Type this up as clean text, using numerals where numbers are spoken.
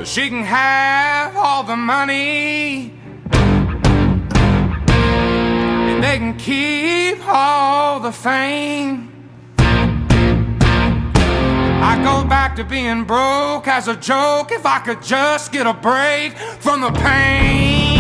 She can have all the money, and they can keep all the fame. I go back to being broke as a joke if I could just get a break from the pain.